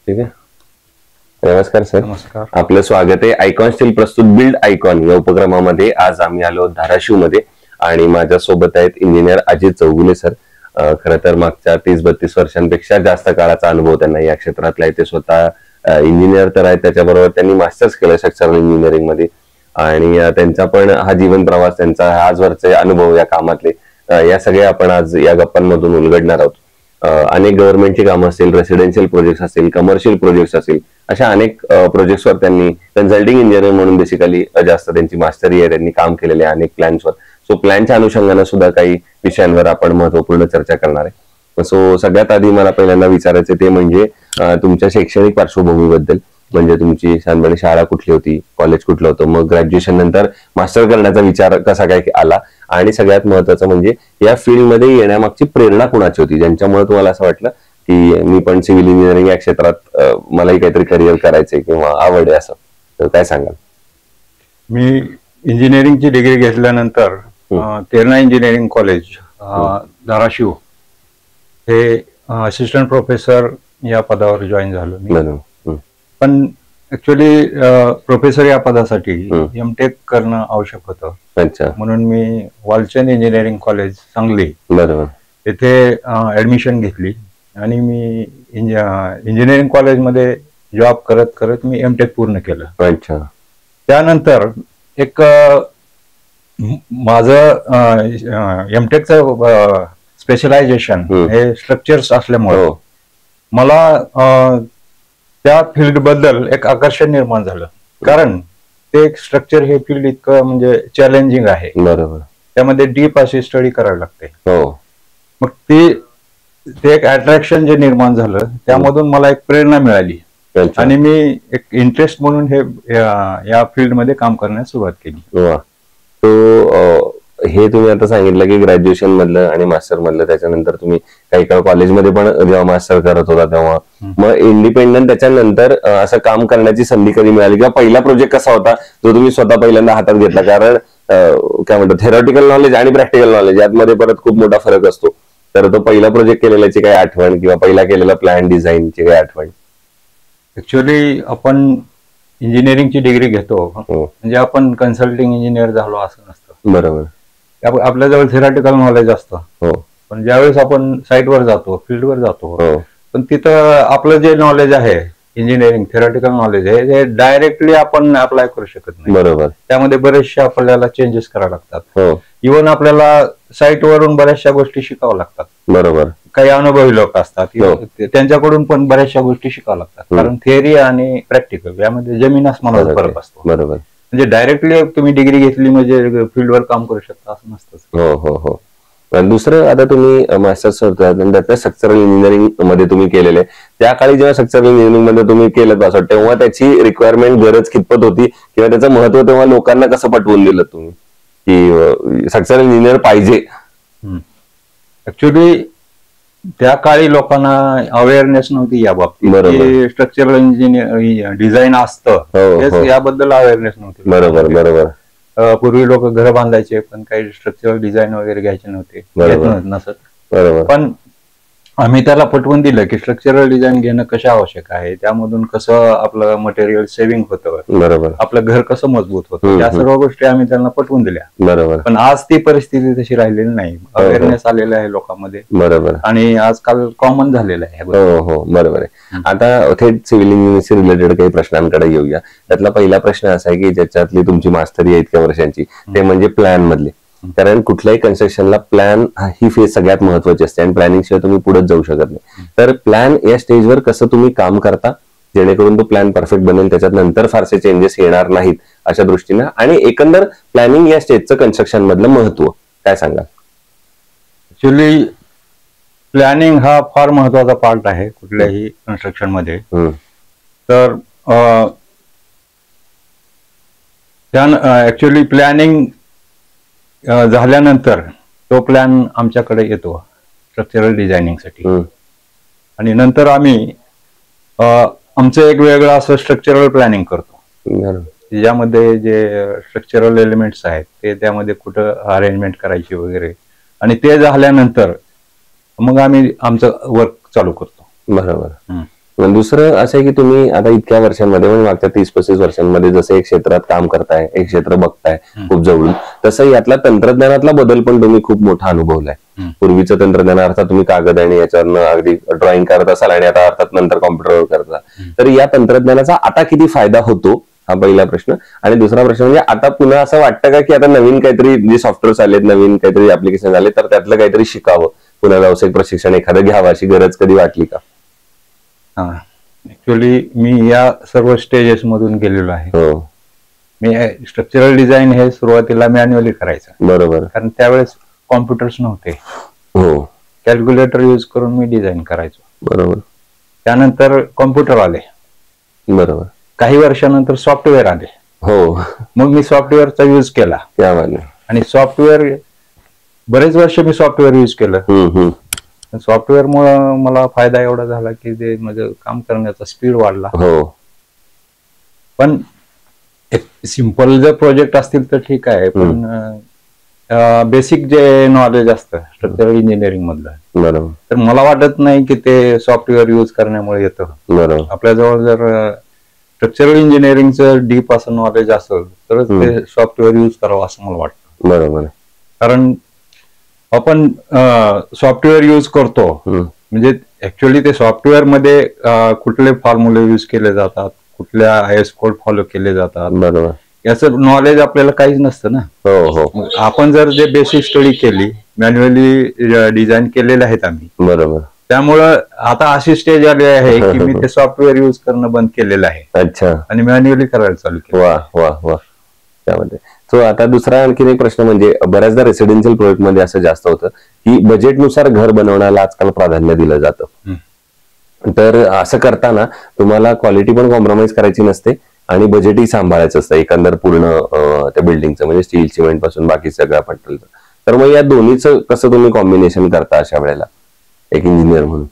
ठीक आहे. नमस्कार सर. नमस्कार. आपलं स्वागत आहे आयकॉन स्टील प्रस्तुत बिल्ड आयकॉन या उपक्रमामध्ये. आज आम्ही आलो धाराशिव मध्ये आणि माझ्या सोबत आहेत इंजिनियर अजित चौगुले सर. खरं तर मागच्या 30-32 वर्षांपेक्षा जास्त काळाचा अनुभव त्यांना या क्षेत्रातला आहे. ते स्वतः इंजिनियर तर आहेत, त्याच्याबरोबर त्यांनी मास्टर्स केलं स्ट्रक्चरल इंजिनिअरिंग मध्ये आणि त्यांचा पण हा जीवन प्रवास, त्यांचा आजवरचे अनुभव या कामातले, या सगळ्या आपण आज या गप्पांमधून उलगडणार आहोत. अनेक गव्हर्नमेंटची कामं असतील, रेसिडेन्शियल प्रोजेक्ट असतील, कमर्शियल प्रोजेक्ट असतील, अशा अनेक प्रोजेक्ट्सवर त्यांनी कन्सल्टिंग इंजिनियर म्हणून बेसिकली जास्त त्यांची मास्टरी आहे. त्यांनी काम केलेले अनेक प्लॅन्सवर. सो प्लॅनच्या अनुषंगाने सुद्धा काही विषयांवर आपण महत्वपूर्ण चर्चा करणार आहे. सो सगळ्यात आधी मला पहिल्यांदा विचारायचं ते म्हणजे तुमच्या शैक्षणिक पार्श्वभूमीबद्दल. म्हणजे तुमची शाळा शाळा कुठली होती, कॉलेज कुठलं होतं, मग ग्रॅज्युएशन नंतर मास्टर करण्याचा विचार कसा काय आला, आणि सगळ्यात महत्वाचं म्हणजे या फील्डमध्ये येण्यामागची प्रेरणा कुणाची होती, ज्यांच्यामुळे तुम्हाला असं वाटलं की मी पण सिव्हिल इंजिनिअरिंग या क्षेत्रात मलाही काहीतरी करिअर करायचंय किंवा आवड आहे, असं तर काय सांगाल? मी इंजिनिअरिंगची डिग्री घेतल्यानंतर तेरणा इंजिनिअरिंग कॉलेज धाराशिव हे असिस्टंट प्रोफेसर या पदावर जॉईन झालो मी. पण ऍक्च्युअली प्रोफेसर या पदासाठी एमटेक करणं आवश्यक होतं. अच्छा. म्हणून मी वालचंद इंजिनिअरिंग कॉलेज सांगली येथे ऍडमिशन घेतली आणि मी इंजिनिअरिंग कॉलेजमध्ये जॉब करत करत मी एमटेक पूर्ण केलं. अच्छा. त्यानंतर एक माझं एमटेकचं स्पेशलायझेशन हे स्ट्रक्चर्स असल्यामुळे मला त्या फील्ड बद्दल एक आकर्षण निर्माण झालं. कारण ते स्ट्रक्चर हे फील्ड इतकं म्हणजे चॅलेंजिंग आहे. बरोबर. त्यामध्ये डीप अशी स्टडी करावी लागते. हो. मग ते एक अट्रॅक्शन जे निर्माण झालं त्यामधून मला एक प्रेरणा मिळाली आणि मी एक इंटरेस्ट म्हणून या फील्डमध्ये काम करण्यास सुरुवात केली. हे तुम्ही आता सांगितलं की ग्रॅज्युएशन मधलं आणि मास्टर मधलं, त्याच्यानंतर तुम्ही काही काळ कॉलेजमध्ये पण जेव्हा मास्टर करत होता तेव्हा मग इंडिपेंडंट त्याच्यानंतर असं काम करण्याची संधी कधी मिळाली, किंवा पहिला प्रोजेक्ट कसा होता जो तुम्ही स्वतः पहिल्यांदा हातात घेतला? कारण काय म्हणतात, थेरॉटिकल नॉलेज आणि प्रॅक्टिकल नॉलेज यामध्ये परत खूप मोठा फरक असतो. तर तो पहिला प्रोजेक्ट केलेल्याची काही आठवण किंवा पहिला केलेला प्लॅन डिझाईनची काही आठवण? ऍक्च्युअली आपण इंजिनिअरिंगची डिग्री घेतो म्हणजे आपण कन्सल्टिंग इंजिनियर झालो असं नसतं. बरोबर. आपल्याजवळ थेरॉटिकल नॉलेज असतं, पण ज्यावेळेस आपण साईटवर जातो, फील्डवर जातो, पण तिथं आपलं जे नॉलेज आहे इंजिनिअरिंग थेरॉटिकल नॉलेज आहे ते डायरेक्टली आपण अप्लाय करू शकत नाही. बरोबर. त्यामध्ये बरेचशे आपल्याला चेंजेस करावे लागतात. इव्हन आपल्याला साईटवरून बऱ्याचशा गोष्टी शिकाव्या लागतात. बरोबर. काही अनुभवी लोक असतात, त्यांच्याकडून पण बऱ्याचशा गोष्टी शिकाव्या लागतात. कारण थिअरी आणि प्रॅक्टिकल यामध्ये जमीन आसमानाचा फरक असतो. बरोबर. म्हणजे डायरेक्टली तुम्ही डिग्री घेतली म्हणजे फील्डवर काम करू शकता असं नसतं. हो हो हो. दुसरं, आता तुम्ही मास्टर्स त्यातल्या स्ट्रक्चरल इंजिनिअरिंग मध्ये तुम्ही केलेले, त्या काळी जेव्हा स्ट्रक्चरल इंजिनिअरिंग मध्ये तुम्ही केलं असं, तेव्हा त्याची रिक्वायरमेंट गरज कितपत होती किंवा त्याचं महत्व तेव्हा लोकांना कसं पटवून दिलं तुम्ही की स्ट्रक्चरल इंजिनियर पाहिजे? ऍक्च्युली त्या काळी लोकांना अवेअरनेस नव्हती या बाबतीत. स्ट्रक्चरल इंजिनियर डिझाईन असतं याबद्दल अवेअरनेस नव्हती. बरोबर. बरोबर. पूर्वी लोक घर बांधायचे पण काही स्ट्रक्चरल डिझाईन वगैरे घ्यायचे नव्हते नसत. पण आम्ही त्याला पटवून दिलं की स्ट्रक्चरल डिझाईन घेणं कशा आवश्यक आहे, त्यामधून कसं आपलं मटेरियल सेव्हिंग होतं, बरोबर, आपलं घर कसं मजबूत होतं, या सर्व गोष्टी आम्ही त्यांना पटवून दिल्या. बरोबर. पण आज ती परिस्थिती तशी राहिलेली नाही. अवेअरनेस आलेला आहे लोकांमध्ये. बरोबर. आणि आजकाल कॉमन झालेलं आहे. हो हो, बरोबर आहे. आता थेट सिव्हिल इंजिनिअरिंग रिलेटेड काही प्रश्नांकडे येऊया. त्यातला पहिला प्रश्न असा आहे की ज्याच्यातली तुमची मास्टरी आहे इतक्या वर्षांची, ते म्हणजे प्लॅन मधले. कारण कुठल्याही कन्स्ट्रक्शनला प्लॅन ही फेज सगळ्यात महत्वाची असते आणि प्लॅनिंग शिवाय तुम्ही पुढे जाऊ शकत नाही. तर प्लॅन या स्टेजवर कसं तुम्ही काम करता जेणेकरून तो प्लॅन परफेक्ट बनेल, त्याच्यात नंतर फारसे चेंजेस येणार नाहीत अशा दृष्टीनं, आणि एकंदर प्लॅनिंग या स्टेजचं कन्स्ट्रक्शन मधलं महत्व काय सांगाल? ऍक्च्युली प्लॅनिंग हा फार महत्वाचा पार्ट आहे कुठल्याही कन्स्ट्रक्शन मध्ये. तर ऍक्च्युली प्लॅनिंग झाल्यानंतर तो प्लॅन आमच्याकडे येतो स्ट्रक्चरल डिझायनिंगसाठी, आणि नंतर आम्ही आमचं एक वेगळं असं स्ट्रक्चरल प्लॅनिंग करतो ज्यामध्ये जे स्ट्रक्चरल एलिमेंट्स आहेत ते त्यामध्ये कुठं अरेंजमेंट करायची वगैरे, आणि ते झाल्यानंतर मग आम्ही आमचं वर्क चालू करतो. बरोबर. पण दुसरं असं आहे की तुम्ही आता इतक्या वर्षांमध्ये म्हणजे मागच्या 30-35 वर्षांमध्ये जसं एक क्षेत्रात काम करताय, एक क्षेत्र बघताय खूप जवळून, तसं यातला तंत्रज्ञानातला बदल पण तुम्ही खूप मोठा अनुभवलाय. पूर्वीचं तंत्रज्ञान अर्थात तुम्ही कागद आणि याच्यावरनं अगदी ड्रॉइंग करत असाल आणि आता अर्थात नंतर कॉम्प्युटरवर करता, तर या तंत्रज्ञानाचा आता किती फायदा होतो हा पहिला प्रश्न. आणि दुसरा प्रश्न म्हणजे आता पुन्हा असं वाटतं का की आता नवीन काहीतरी जे सॉफ्टवेअर्स आलेत, नवीन काहीतरी ऍप्लिकेशन आले, तर त्यातलं काहीतरी शिकावं, पुन्हा व्यावसायिक प्रशिक्षण एखादं घ्यावं अशी गरज कधी वाटली का? हा, ऍक्च्युली मी या सर्व स्टेजेस मधून गेलेलो आहे. हो, मी स्ट्रक्चरल डिझाईन हे सुरुवातीला मॅन्युअली करायचं, बरोबर. कारण त्यावेळेस कॉम्प्युटर्स नव्हते. हो, कॅल्क्युलेटर यूज करून मी डिझाईन करायचो. बरोबर. त्यानंतर कॉम्प्युटर आले, बरोबर. काही वर्षानंतर सॉफ्टवेअर आले. हो, मग मी सॉफ्टवेअरचा यूज केला त्यामध्ये आणि सॉफ्टवेअर बरेच वर्ष मी सॉफ्टवेअर यूज केलं. सॉफ्टवेअर मुळे मला फायदा एवढा झाला की ते माझं काम करण्याचा स्पीड वाढला. हो, पण एक सिंपल जर प्रोजेक्ट असतील तर ठीक आहे, पण बेसिक जे नॉलेज असतं स्ट्रक्चरल इंजिनिअरिंग मधलं, बरोबर, तर मला वाटत नाही की ते सॉफ्टवेअर यूज करण्यामुळे येतं. बरोबर. आपल्याजवळ जर स्ट्रक्चरल इंजिनिअरिंगचं डीप असं नॉलेज असेल तरच ते सॉफ्टवेअर यूज करावं असं मला वाटतं. बरोबर. कारण आपण सॉफ्टवेअर यूज करतो म्हणजे ऍक्च्युअली ते सॉफ्टवेअर मध्ये कुठले फॉर्म्युले यूज केले जातात, कुठल्या आयएस कोड फॉलो केले जातात, बरोबर, याचं नॉलेज आपल्याला काहीच नसतं ना. हो, हो, आपण जर जे बेसिक स्टडी केली, मॅन्युअली डिझाईन केलेले आहेत आम्ही, बरोबर. त्यामुळं आता अशी स्टेज आली आहे की मी ते सॉफ्टवेअर यूज करणं बंद केलेलं आहे. अच्छा, आणि मॅन्युअली करायला चालू केलं. वा वा वा. त्यामध्ये सो आता दुसरा आणखीन एक प्रश्न म्हणजे बऱ्याचदा रेसिडेन्शियल प्रोजेक्ट मध्ये असं जास्त होतं की बजेटनुसार घर बनवण्याला आजकाल प्राधान्य दिलं जातं. तर असं करताना तुम्हाला क्वालिटी पण कॉम्प्रोमाइज करायची नसते आणि बजेटही सांभाळायचं असतं एकंदर पूर्ण त्या बिल्डिंगचं, म्हणजे स्टील सिमेंट पासून बाकी सगळं पटलं. तर मग या दोन्हीचं कसं तुम्ही कॉम्बिनेशन करता अशा वेळेला एक इंजिनियर म्हणून?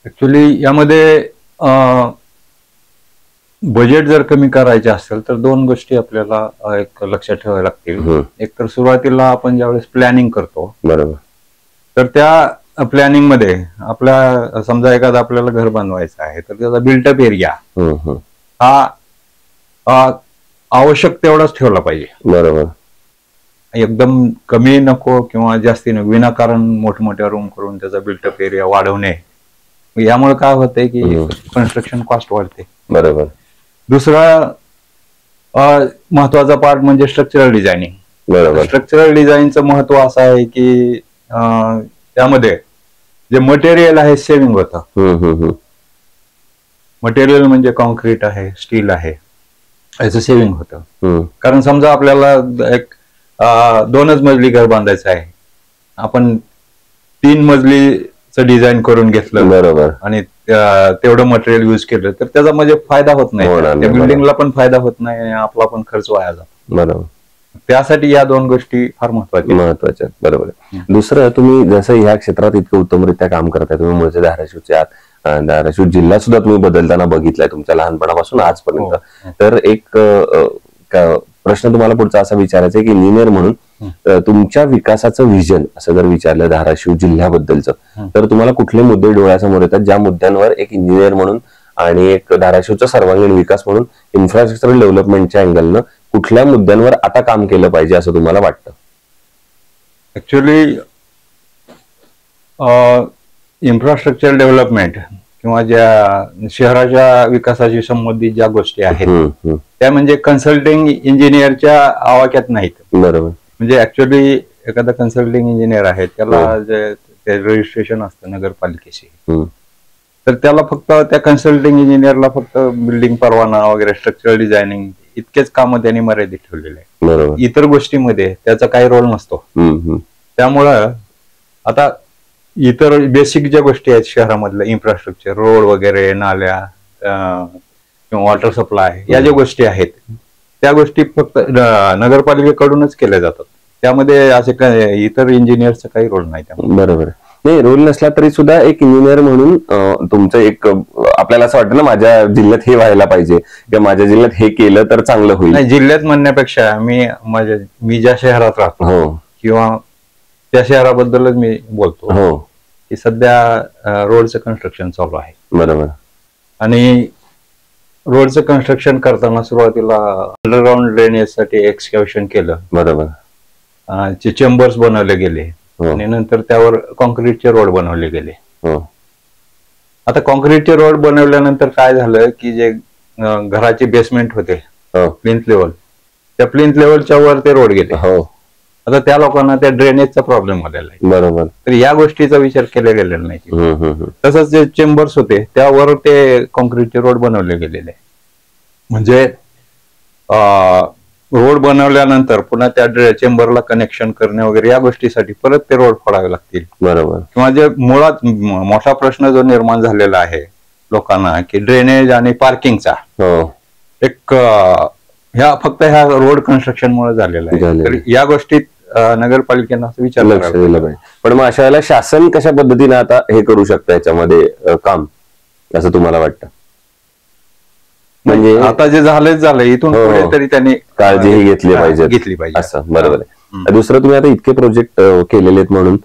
ऍक्च्युली यामध्ये बजेट जर कमी करायचे असेल तर दोन गोष्टी आपल्याला एक लक्षात ठेवाव्या लागतील. एक तर सुरुवातीला आपण ज्यावेळेस प्लॅनिंग करतो, बरोबर, तर त्या प्लॅनिंग मध्ये आपल्या समजा एखादा आपल्याला घर बांधवायचं आहे तर त्याचा बिल्टअप एरिया हा आवश्यक तेवढाच ठेवला पाहिजे. बरोबर, एकदम कमी नको किंवा जास्ती नको, विनाकारण मोठमोठ्या रूम करून त्याचा बिल्टअप एरिया वाढवणे, यामुळे काय होतंय की कन्स्ट्रक्शन कॉस्ट वाढते. बरोबर. दुसरा महत्वाचा पार्ट म्हणजे स्ट्रक्चरल डिझायनिंग. बरोबर. स्ट्रक्चरल डिझाईनचं महत्व असं आहे की त्यामध्ये जे मटेरियल आहे सेव्हिंग होतं. मटेरियल म्हणजे कॉन्क्रीट आहे, स्टील आहे, याचं सेव्हिंग होतं. कारण समजा आपल्याला एक 2च मजली घर बांधायचं आहे, आपण 3 मजलीचं डिझाईन करून घेतलं, बरोबर, आणि तेवढं मटेरियल यूज केलं तर त्याचा म्हणजे फायदा होत नाही, त्या बिल्डिंगला पण फायदा होत नाही आणि आपला पण खर्च वाया जातो. बरोबर. त्यासाठी या दोन गोष्टी फार महत्वाच्या. बरोबर. दुसरं, तुम्ही जसं ह्या क्षेत्रात इतकं उत्तमरित्या काम करताय, तुम्ही मूळचे धाराशिवचे आहात, धाराशिव जिल्हा सुद्धा तुम्ही बदलताना बघितलाय तुमच्या लहानपणापासून आजपर्यंत. तर एक प्रश्न तुम्हाला पुढचा असा विचारायचा आहे की इंजिनियर म्हणून तुमच्या विकासाचं व्हिजन असं जर विचारलं धाराशिव जिल्ह्याबद्दलचं, तर तुम्हाला कुठले मुद्दे डोळ्यासमोर येतात ज्या मुद्द्यांवर एक इंजिनियर म्हणून आणि एक धाराशिवचा सर्वांगीण विकास म्हणून इन्फ्रास्ट्रक्चर डेव्हलपमेंटच्या अँगलनं कुठल्या मुद्द्यांवर आता काम केलं पाहिजे असं तुम्हाला वाटतं? ऍक्च्युली इन्फ्रास्ट्रक्चर डेव्हलपमेंट किंवा ज्या शहराच्या विकासाशी संबंधित ज्या गोष्टी आहेत त्या म्हणजे कन्सल्टिंग इंजिनियरच्या आवाक्यात नाहीत. बरोबर. म्हणजे ऍक्च्युली एखादा कन्सल्टिंग इंजिनियर आहे त्याला जे रजिस्ट्रेशन असतं नगरपालिकेशी, तर त्याला फक्त त्या कन्सल्टिंग इंजिनियरला फक्त बिल्डिंग परवाना वगैरे स्ट्रक्चरल डिझायनिंग इतकेच काम त्यांनी मर्यादित ठेवलेले आहे. बरोबर. इतर गोष्टीमध्ये त्याचा काही रोल नसतो. त्यामुळं आता इतर बेसिक ज्या गोष्टी आहेत शहरामधल्या इन्फ्रास्ट्रक्चर, रोड वगैरे, नाल्या किंवा वॉटर सप्लाय, या ज्या गोष्टी आहेत त्या गोष्टी फक्त नगरपालिकेकडूनच केल्या जातात. त्यामध्ये असे काय इतर इंजिनियरचा काही रोल नाही. बरोबर. नाही, रोल नसला तरी सुद्धा एक इंजिनियर म्हणून तुमचं एक आपल्याला असं वाटतं ना माझ्या जिल्ह्यात हे व्हायला पाहिजे किंवा माझ्या जिल्ह्यात हे केलं तर चांगलं होईल. नाही, जिल्ह्यात म्हणण्यापेक्षा मी ज्या शहरात राहतो किंवा त्या शहराबद्दलच मी बोलतो की सध्या रोडचं कन्स्ट्रक्शन चालू आहे. बरोबर. आणि रोडचं कन्स्ट्रक्शन करताना सुरुवातीला अंडरग्राऊंड ड्रेनेज साठी एक्सकॅव्हेशन केलं. बरोबर. चेंबर्स बनवले गेले आणि नंतर त्यावर कॉन्क्रीटचे रोड बनवले गेले. आता कॉन्क्रीटचे रोड बनवल्यानंतर काय झालं की जे घराचे बेसमेंट होते प्लिंथ लेवल, त्या प्लिंथ लेवलच्या वर ते रोड गेले. आता त्या लोकांना त्या ड्रेनेजचा प्रॉब्लेम आलेला आहे. बरोबर. तर या गोष्टीचा विचार केला गेलेला नाही. तसंच जे चेंबर्स होते त्यावर ते कॉन्क्रीटचे रोड बनवले गेलेले. म्हणजे रोड बनवल्यानंतर पुन्हा त्या चेंबरला कनेक्शन करणे वगैरे या गोष्टीसाठी परत ते रोड फोडावे लागतील. बरोबर. किंवा जे मुळात मोठा प्रश्न जो निर्माण झालेला आहे लोकांना की ड्रेनेज आणि पार्किंगचा, एक फक्त ह्या रोड कन्स्ट्रक्शन मुळे झालेला आहे. तर या गोष्टीत नगरपालिकेनं असं विचार लक्ष दिलं पाहिजे. पण मग अशा वेळेला शासन कशा पद्धतीने आता हे करू शकतं याच्यामध्ये काम, असं तुम्हाला वाटतं? म्हणजे आता जे झालंय इथून पुढे तरी त्यांनी काळजीही घेतली पाहिजे असं. बरोबर आहे. दुसरं, तुम्ही आता इतके प्रोजेक्ट केलेले आहेत म्हणून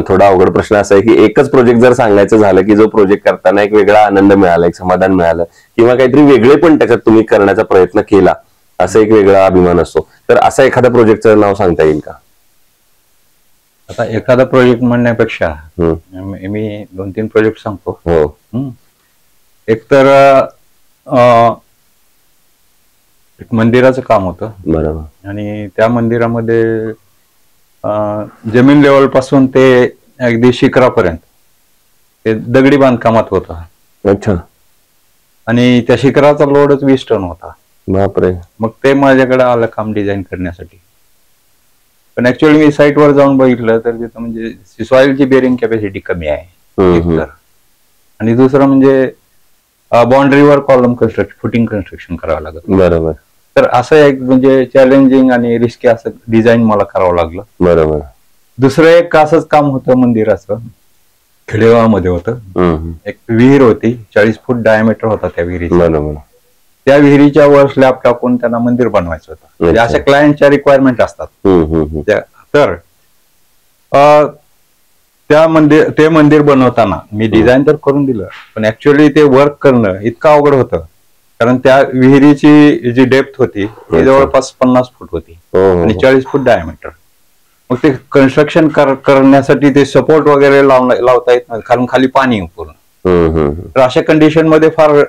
थोडा अवघड प्रश्न असा आहे की एकच प्रोजेक्ट जर सांगायचं झालं की जो प्रोजेक्ट करताना एक वेगळा आनंद मिळाला, एक समाधान मिळालं, किंवा काहीतरी वेगळे पण त्याच्यात तुम्ही करण्याचा प्रयत्न केला, असं एक वेगळा अभिमान असतो. तर असा एखाद्या प्रोजेक्टचं नाव सांगता येईल का? आता एखादा प्रोजेक्ट म्हणण्यापेक्षा मी 2-3 प्रोजेक्ट सांगतो. एक तर एक मंदिराचं काम होतं. बरोबर. आणि त्या मंदिरामध्ये जमीन लेवल पासून ते अगदी शिखरापर्यंत ते दगडी बांधकामात होतं. अच्छा. आणि त्या शिखराचा लोडच 20 टन होता. बापरे. मग ते माझ्याकडे आलं काम डिझाईन करण्यासाठी. पण ऍक्च्युअली मी साईटवर जाऊन बघितलं तर तिथं म्हणजे सॉइलची बेरिंग कॅपॅसिटी कमी आहे. आणि दुसरं म्हणजे बाउंड्रीवर कॉलम फुटिंग कन्स्ट्रक्शन करावं लागत. बरोबर. तर असं एक म्हणजे चॅलेंजिंग आणि रिस्की असं डिझाईन मला करावं लागलं. बरोबर. दुसरं एक असंच काम होतं मंदिराचं, खेडेगावामध्ये होतं. एक विहीर होती, 40 फूट डायमीटर होता त्या विहिरीचा. बरोबर. त्या विहिरीच्या वर स्लॅब टाकून त्यांना मंदिर बनवायचं होतं. म्हणजे अशा क्लायंटच्या रिक्वायरमेंट असतात. तर ते मंदिर बनवताना मी डिझाईन तर करून दिलं, पण ऍक्च्युअली ते वर्क करणं इतकं अवघड होतं. कारण त्या विहिरीची जी डेप्थ होती ती जवळपास 50 फूट होती आणि 40 फूट डायमीटर. मग ते कन्स्ट्रक्शन करण्यासाठी ते सपोर्ट वगैरे लावता येत नाही, कारण खाली पाणी पूर्ण. तर अशा कंडिशन मध्ये फार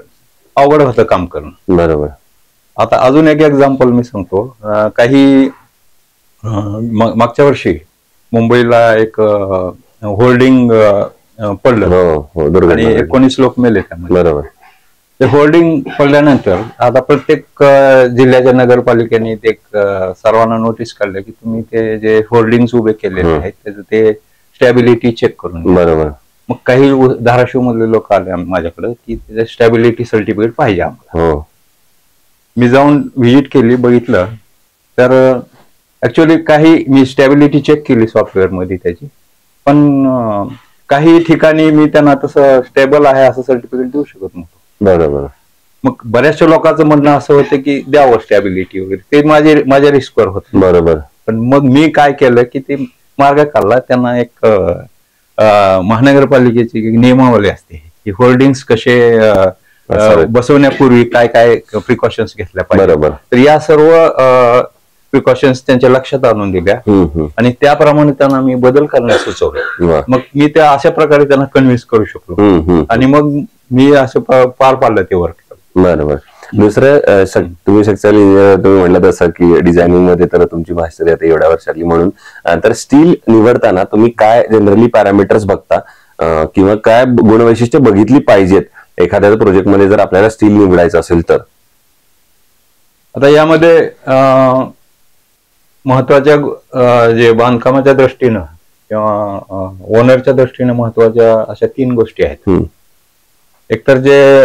अवघड होतं काम करणं. बरोबर. आता अजून एक एक्झाम्पल मी सांगतो. काही मागच्या वर्षी मुंबईला एक होल्डिंग पडलं आणि 19 लोक मेले त्यामध्ये. बरोबर. ते होल्डिंग पडल्यानंतर आता प्रत्येक जिल्ह्याच्या नगरपालिकेने एक सर्वांना नोटीस काढलं की तुम्ही ते जे होल्डिंग्स उभे केलेले आहेत त्याचं ते स्टॅबिलिटी चेक करून. बरोबर. मग काही धाराशिव मधले लोक आले माझ्याकडे की त्याचं स्टॅबिलिटी सर्टिफिकेट पाहिजे आम्हाला. मी जाऊन व्हिजिट केली, बघितलं तर ऍक्च्युअली काही मी स्टॅबिलिटी चेक केली सॉफ्टवेअर मध्ये त्याची, पण काही ठिकाणी मी त्यांना तसं स्टेबल आहे असं सर्टिफिकेट देऊ शकत नव्हतो. बरोबर. मग बऱ्याचशा लोकांचं म्हणणं असं होतं की द्यावं स्टॅबिलिटी वगैरे, ते माझ्या रिस्कवर होतं. बरोबर. पण मग मी काय केलं की ते मार्ग काढला. त्यांना एक महानगरपालिकेची नियमावली असते की होल्डिंग्स कसे बसवण्यापूर्वी काय काय प्रिकॉशन्स घेतल्या पाहिजे. तर या सर्व प्रिकॉशन्स त्यांच्या लक्षात आणून दिल्या आणि त्याप्रमाणे त्यांना मी बदल करण्यास सुचवलं. मग मी त्या अशा प्रकारे त्यांना कन्व्हिन्स करू शकलो आणि मग मी असं पार पाडलं ते वर्क. बरोबर. दुसरं, तुम्ही स्ट्रक्चरल इंजिनियर, तुम्ही म्हणलं तसं की डिझायनिंग मध्ये तर तुमची मास्टरी आता एवढ्या वर्षातली, म्हणून तर स्टील निवडताना तुम्ही काय जनरली पॅरामीटर्स बघता किंवा काय गुणवैशिष्ट्य बघितली पाहिजेत एखाद्या प्रोजेक्ट मध्ये जर आपल्याला स्टील निवडायचं असेल तर? आता यामध्ये महत्वाच्या जे बांधकामाच्या दृष्टीनं किंवा ओनरच्या दृष्टीनं महत्वाच्या अशा 3 गोष्टी आहेत. एक तर जे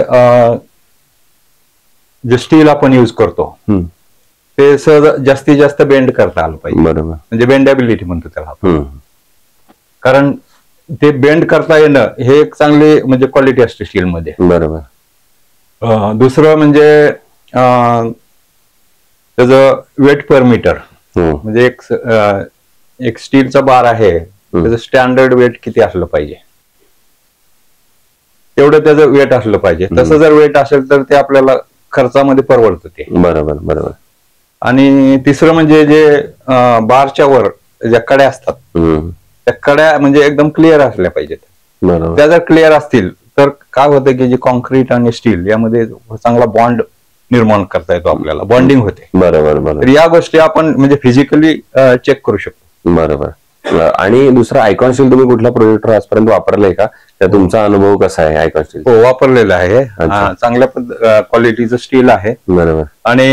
स्टील आपण यूज करतो ते सहज जास्तीत जास्त बेंड करता आलं पाहिजे. बरोबर. म्हणजे बेंडेबिलिटी म्हणतो त्याला आपण. कारण ते बेंड करता येणं हे एक चांगली म्हणजे क्वालिटी असते स्टील मध्ये. बरोबर. दुसरं म्हणजे त्याचं वेट पर मीटर, म्हणजे एक स्टीलचा बार आहे त्याचं स्टँडर्ड वेट किती असलं पाहिजे. तेवढं त्याचं वेट असलं पाहिजे. तसं जर वेट असेल तर ते आपल्याला खर्चामध्ये परवडतं ते. बरोबर बरोबर. आणि तिसरं म्हणजे जे बारच्या वर ज्या कड्या असतात त्या कड्या म्हणजे एकदम क्लिअर असल्या पाहिजेत. बरोबर. त्या जर क्लिअर असतील तर काय होतं की जे कॉन्क्रीट आणि स्टील यामध्ये चांगला बॉन्ड निर्माण करता येतो, आपल्याला बॉन्डिंग होते. बरोबर बरोबर. तर या गोष्टी आपण म्हणजे फिजिकली चेक करू शकतो. बरोबर. आणि दुसरा आयकॉन स्टील तुम्ही कुठल्या प्रोजेक्टवर आजपर्यंत वापरलंय का? त्या तुमचा अनुभव कसा आहे आयकॉन स्टील? हो, वापरलेलं आहे. चांगल्या क्वालिटीचं स्टील आहे. बरोबर. आणि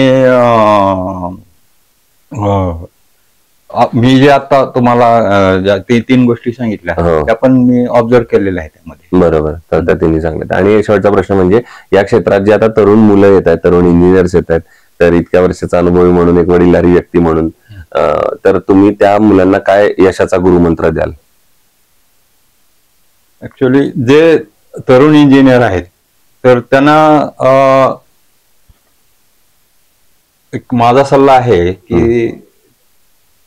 मी जे आता तुम्हाला 3 गोष्टी सांगितल्या त्या पण मी ऑब्झर्व केलेल्या आहेत त्यामध्ये. बरोबर. तर तिन्ही चांगले. आणि शेवटचा प्रश्न म्हणजे या क्षेत्रात जे आता तरुण मुलं येत आहेत, तरुण इंजिनियर्स येत आहेत, तर इतक्या वर्षाचा अनुभवी म्हणून, एक वडीलधारी व्यक्ती म्हणून, तर तुम्ही त्या मुलांना काय यशाचा गुरुमंत्र द्याल? ऍक्च्युअली जे तरुण इंजिनियर आहेत तर त्यांना एक माझा सल्ला आहे की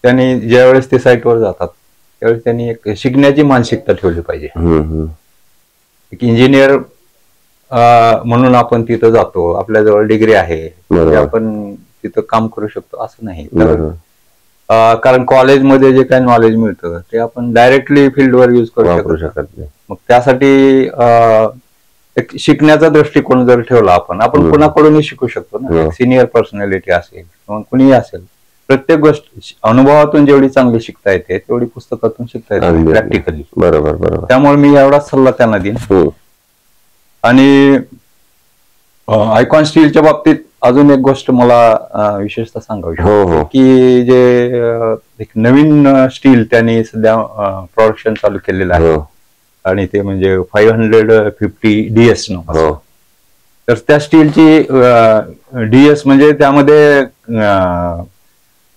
त्यांनी ज्यावेळेस ते साईटवर जातात त्यावेळेस त्यांनी एक शिकण्याची मानसिकता ठेवली पाहिजे. एक इंजिनियर म्हणून आपण तिथं जातो, आपल्याजवळ डिग्री आहे, आपण तिथं काम करू शकतो असं नाही. कारण कॉलेजमध्ये जे काही नॉलेज मिळतं ते आपण डायरेक्टली फील्डवर युज करू शकत नाही. मग त्यासाठी एक शिकण्याचा दृष्टिकोन जर ठेवला आपण कुणाकडूनही शिकू शकतो ना. सिनियर पर्सनॅलिटी असेल किंवा कुणीही असेल, प्रत्येक गोष्ट अनुभवातून जेवढी चांगली शिकता येते तेवढी पुस्तकातून शिकता येते प्रॅक्टिकली. बरोबर बरोबर. त्यामुळे मी एवढाच सल्ला त्यांना देईन. आणि आयकॉन स्टीलच्या बाबतीत अजून एक गोष्ट मला विशेषतः सांगावी की जे एक नवीन स्टील त्यांनी सध्या प्रोडक्शन चालू केलेलं आहे आणि ते म्हणजे 550 DS तर त्या स्टीलची DS म्हणजे त्यामध्ये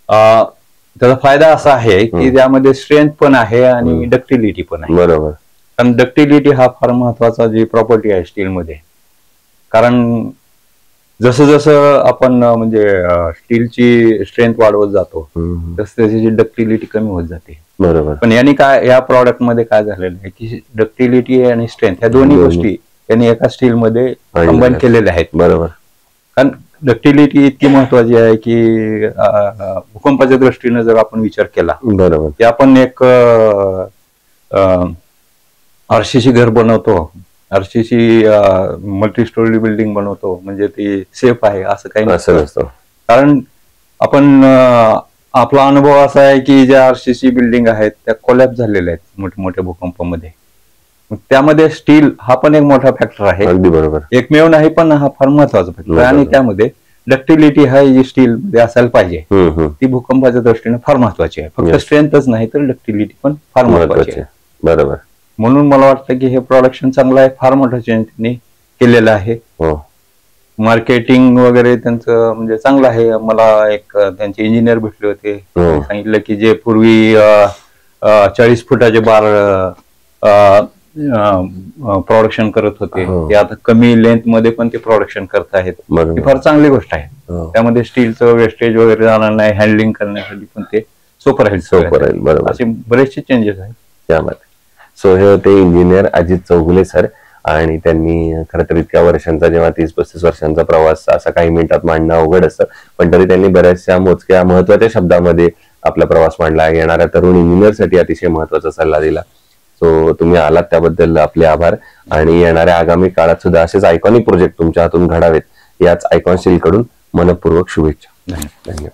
त्याचा फायदा असा आहे की त्यामध्ये स्ट्रेंथ पण आहे आणि डक्टिलिटी पण आहे. बरोबर. कारण डक्टिलिटी हा फार महत्वाचा जी प्रॉपर्टी आहे स्टीलमध्ये. कारण जसं जसं आपण म्हणजे स्टीलची स्ट्रेंथ वाढवत जातो तसं त्याची डक्टिलिटी कमी होत जाते. बरोबर. पण यांनी या प्रॉडक्ट मध्ये काय झालेलं आहे की डक्टिलिटी आणि स्ट्रेंथ ह्या दोन्ही गोष्टी यांनी एका स्टील मध्ये कंबाईन केलेल्या आहेत. बरोबर. कारण डक्टिलिटी इतकी महत्वाची आहे की भूकंपाच्या दृष्टीने जर आपण विचार केला, बरोबर, की आपण एक आरसीसी घर बनवतो, आरसीसी मल्टी स्टोरी बिल्डिंग बनवतो म्हणजे ती सेफ आहे असं काही नसतं. कारण आपण आपला अनुभव असा आहे की ज्या आरसीसी बिल्डिंग आहेत त्या कोलॅप्स झालेल्या आहेत मोठ्या मोठ्या भूकंपामध्ये. त्यामध्ये स्टील हा पण एक मोठा फॅक्टर आहे. अगदी बरोबर. एकमेव नाही पण हा फार महत्वाचा फॅक्टर आहे. आणि त्यामध्ये डक्टिलिटी हा जी स्टील मध्ये असायला पाहिजे ती भूकंपाच्या दृष्टीने फार महत्वाची आहे. फक्त स्ट्रेंथच नाही तर डक्टिलिटी पण फार महत्वाची आहे. बरोबर. म्हणून मला वाटतं की हे प्रोडक्शन चांगलं आहे, फार मोठं चेंज त्यांनी केलेलं आहे. मार्केटिंग वगैरे त्यांचं म्हणजे चांगलं आहे. मला एक त्यांचे इंजिनियर भेटले होते, सांगितलं की जे पूर्वी 40 फुटाचे बार प्रोडक्शन करत होते ते आता कमी लेंथ मध्ये पण ते प्रोडक्शन करत आहेत. ही फार चांगली गोष्ट आहे. त्यामध्ये स्टीलचं वेस्टेज वगैरे जाणार नाही, हँडलिंग करण्यासाठी पण ते सोपं राहील. असे बरेचसे चेंजेस आहेत त्यामध्ये. सो हे होते इंजिनियर अजित चौगुले सर. आणि त्यांनी खरं तर इतक्या वर्षांचा, जेव्हा 30-35 वर्षांचा प्रवास असा काही मिनिटात मांडणं अवघड असतं, पण तरी त्यांनी बऱ्याचशा मोजक्या महत्वाच्या शब्दामध्ये आपला प्रवास मांडला. येणाऱ्या तरुण इंजिनियरसाठी अतिशय महत्वाचा सल्ला दिला. सो तुम्ही आलात त्याबद्दल आपले आभार. आणि येणाऱ्या आगामी काळात सुद्धा असेच आयकॉनिक प्रोजेक्ट तुमच्या हातून घडावेत याच आयकॉन स्टील कडून मनपूर्वक शुभेच्छा. धन्यवाद.